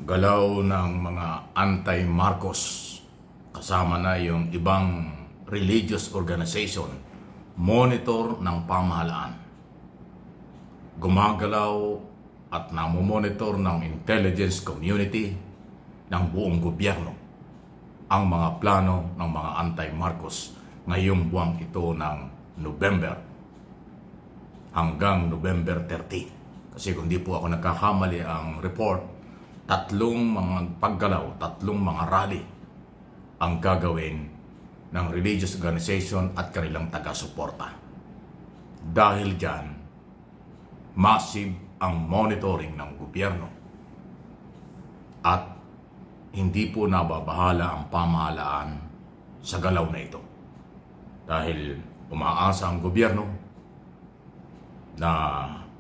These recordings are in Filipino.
galaw ng mga anti-Marcos, kasama na yung ibang religious organization, monitor ng pamahalaan. Gumagalaw at namomonitor ng intelligence community ng buong gobyerno ang mga plano ng mga anti-Marcos ngayong buwang ito ng November hanggang November 30. Kasi kung di po ako nagkakamali ang report, 3 mga paggalaw, 3 mga rally ang gagawin ng religious organization at kanilang taga-suporta. Dahil dyan, massive ang monitoring ng gobyerno at hindi po nababahala ang pamahalaan sa galaw na ito. Dahil umaasa ang gobyerno na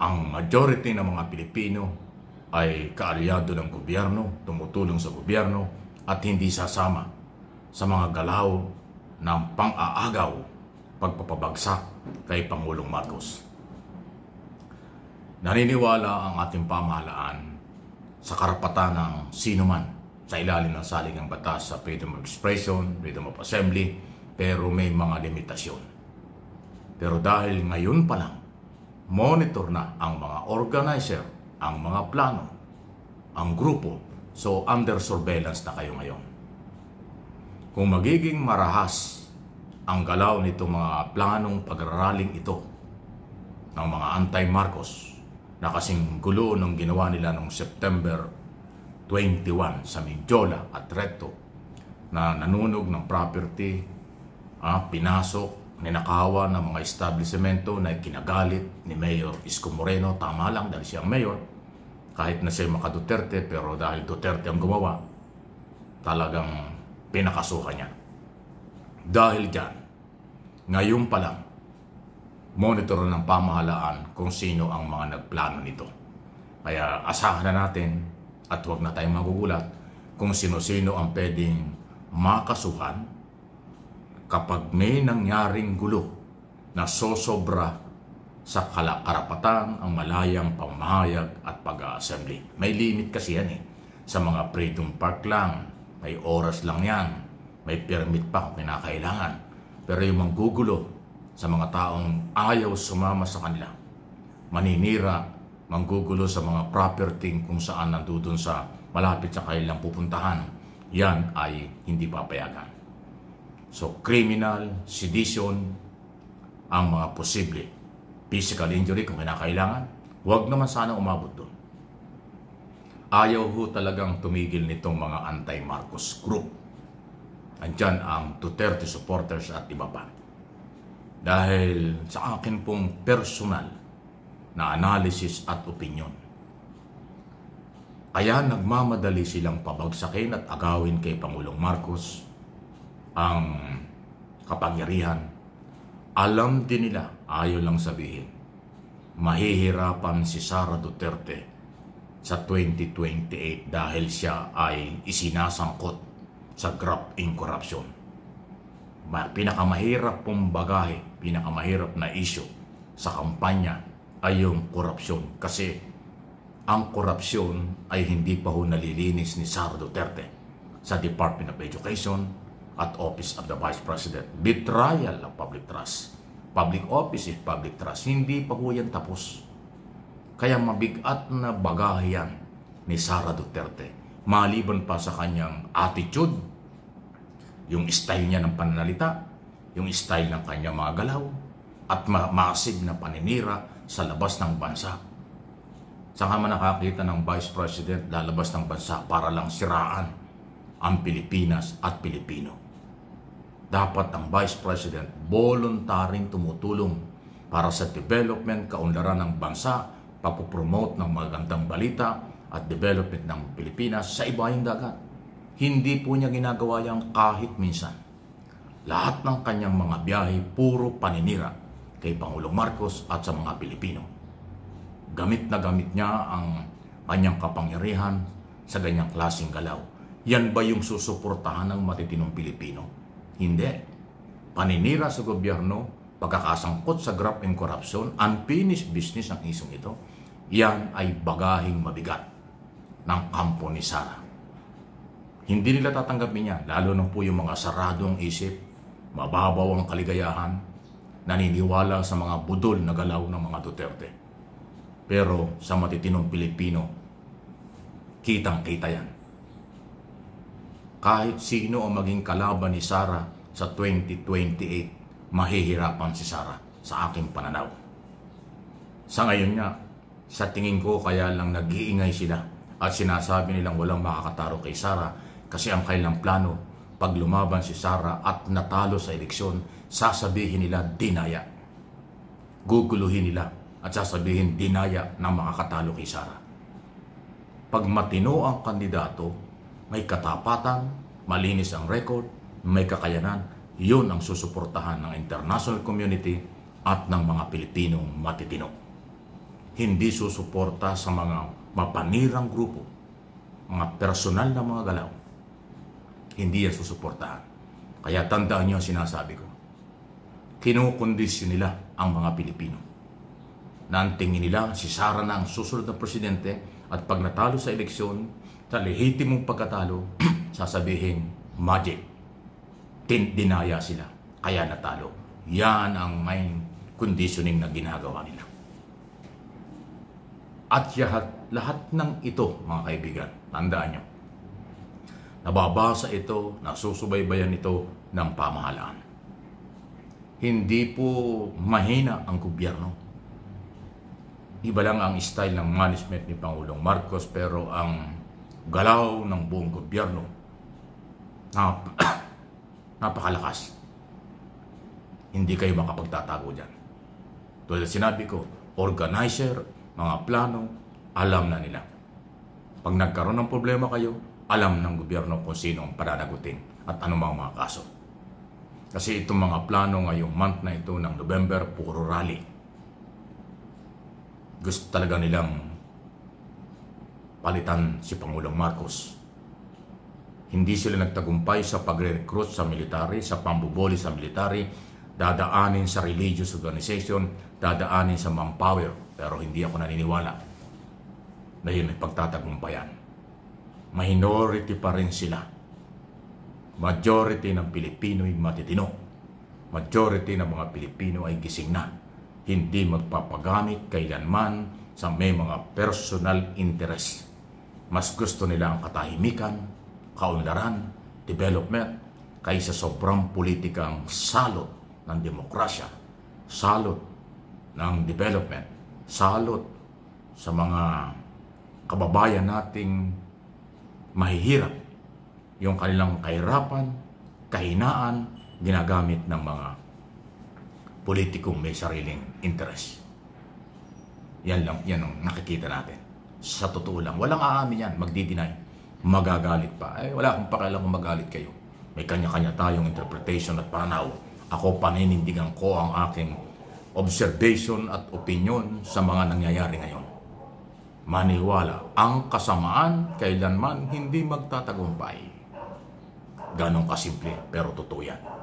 ang majority ng mga Pilipino ay kaalyado ng gobyerno, tumutulong sa gobyerno at hindi sasama sa mga galaw ng pang-aagaw pagpapabagsak kay Pangulong Marcos. Naniniwala ang ating pamahalaan sa karapatan ng sinuman sa ilalim ng saligang batas sa freedom of expression, freedom of assembly, pero may mga limitasyon. Pero dahil ngayon pa lang, monitor na ang mga organizer, ang mga plano, ang grupo, so under surveillance na kayo ngayon. Kung magiging marahas ang galaw nitong mga planong pagraraling ito ng mga anti-Marcos na kasing gulo ng ginawa nila noong September 21 sa Mindiola at Recto na nanunog ng property, pinasok, ninakawa ng mga establishmento na kinagalit ni Mayor Isko Moreno. Tama lang dahil siya ang mayor, kahit na siya maka Duterte, pero dahil Duterte ang gumawa, talagang pinakasuhan niya. Dahil dyan, ngayon pa lang, monitor ng pamahalaan kung sino ang mga nagplano nito. Kaya asahan na natin at huwag na tayong magugulat kung sino-sino ang pwedeng makasuhan kapag may nangyaring gulo na sosobra sa karapatan ang malayang pamahayag at pag-assembly. May limit kasi yan Sa mga freedom park lang, may oras lang yan. May permit pa kung kinakailangan. Pero yung manggugulo sa mga taong ayaw sumama sa kanila, maninira, manggugulo sa mga property kung saan nandun sa malapit sa kanilang pupuntahan, yan ay hindi papayagan. So, criminal, sedition, ang mga posible. Physical injury kung kinakailangan, huwag naman sana umabot doon. Ayaw ho talagang tumigil nitong mga anti-Marcos group. Andyan ang Duterte supporters at iba pa. Dahil sa akin pong personal na analysis at opinion, kaya nagmamadali silang pabagsakin at agawin kay Pangulong Marcos ang kapangyarihan. Alam din nila, ayaw lang sabihin, mahihirapan si Sara Duterte sa 2028 dahil siya ay isinasangkot sa graft in corruption. Pinakamahirap pong bagahe, pinakamahirap na issue sa kampanya ay yung korupsyon. Kasi ang korupsyon ay hindi pa ho nalilinis ni Sara Duterte sa Department of Education at Office of the Vice President. Betrayal of public trust. Public office is public trust. Hindi pa ho yan tapos. Kaya mabigat na bagahe yan ni Sara Duterte. Maliban pa sa kanyang attitude, yung style niya ng pananalita, yung style ng kanyang mga galaw, at massive na paninira sa labas ng bansa. Saan man nakakita ng Vice President lalabas ng bansa para lang siraan ang Pilipinas at Pilipino. Dapat ang Vice President voluntaring tumutulong para sa development, kaunlaran ng bansa, papopromote ng magandang balita at development ng Pilipinas sa ibayong dagat. Hindi po niya ginagawa yan kahit minsan. Lahat ng kanyang mga biyahe, puro paninira kay Pangulong Marcos at sa mga Pilipino. Gamit na gamit niya ang kanyang kapangyarihan sa ganyang klaseng galaw. Yan ba yung susuportahan ng matitinong Pilipino? Hindi. Paninira sa gobyerno, pagkakasangkot sa graft and corruption, unfinished business ang isong ito, yan ay bagahing mabigat. ng kampo ni Sara. Hindi nila tatanggapin yan, lalo na po yung mga saradong isip, mababaw ang kaligayahan, naniniwala sa mga budol na galaw ng mga Duterte. Pero sa matitinong Pilipino, kitang-kita yan. Kahit sino ang maging kalaban ni Sara sa 2028, mahihirapan si Sara sa aking pananaw. Sa ngayon nga, sa tingin ko kaya lang nag-iingay sila at sinasabi nilang walang makakatalo kay Sara kasi ang kailang plano, pag lumaban si Sara at natalo sa eleksyon, sasabihin nila dinaya. Guguluhin nila at sasabihin dinaya na makakatalo kay Sara. Pag matino ang kandidato, may katapatan, malinis ang record, may kakayanan, yun ang susuportahan ng international community at ng mga Pilipinong matitino. Hindi susuporta sa mga mapanirang grupo, mga personal na mga galaw. Hindi yan susuportahan. Kaya tandaan niyo ang sinasabi ko. Kinukondisyon nila ang mga Pilipino. Naantingin nila si Sara na ang susunod na presidente at pag natalo sa eleksyon, sa lehitimong pagkatalo, sasabihin, magic. Dinaya sila, kaya natalo. Yan ang main conditioning na ginagawa nila. At lahat ng ito, mga kaibigan, tandaan nyo, nababasa ito, nasusubaybayan ito ng pamahalaan. Hindi po mahina ang gobyerno. Iba lang ang style ng management ni Pangulong Marcos, pero ang galaw ng buong gobyerno napakalakas. Hindi kayo makapagtatago dyan. Tulad sinabi ko, organizer, mga plano, alam na nila. Pag nagkaroon ng problema kayo, alam ng gobyerno kung sino ang pananagutin at anumang mga kaso. Kasi itong mga plano ngayong month na ito ng November, puro rally. Gusto talaga nilang palitan si Pangulong Marcos. Hindi sila nagtagumpay sa pagre-recruit sa military, sa pambuboli sa military, dadaanin sa religious organization, dadaanin sa manpower. Pero hindi ako naniniwala na yun ay pagtatagumpayan. Minority pa rin sila. Majority ng Pilipino ay matitino. Majority ng mga Pilipino ay gising na. Hindi magpapagamit kailanman sa may mga personal interest. Mas gusto nila ang katahimikan, kaunlaran, development, kaysa sobrang politikang salot ng demokrasya, salot ng development, salot sa mga kababayan nating mahihirap. Yung kanilang kahirapan, kahinaan, ginagamit ng mga politikong may sariling interest. Yan ang nakikita natin. Sa totoo lang, walang aamin yan, magdi-deny, magagalit pa. Wala akong pakialam kung magalit kayo. May kanya-kanya tayong interpretation at pananaw. Ako paninindigan ko ang aking observation at opinion sa mga nangyayari ngayon. Maniwala, ang kasamaan kailanman hindi magtatagumpay. Ganon kasimple, pero totoo yan.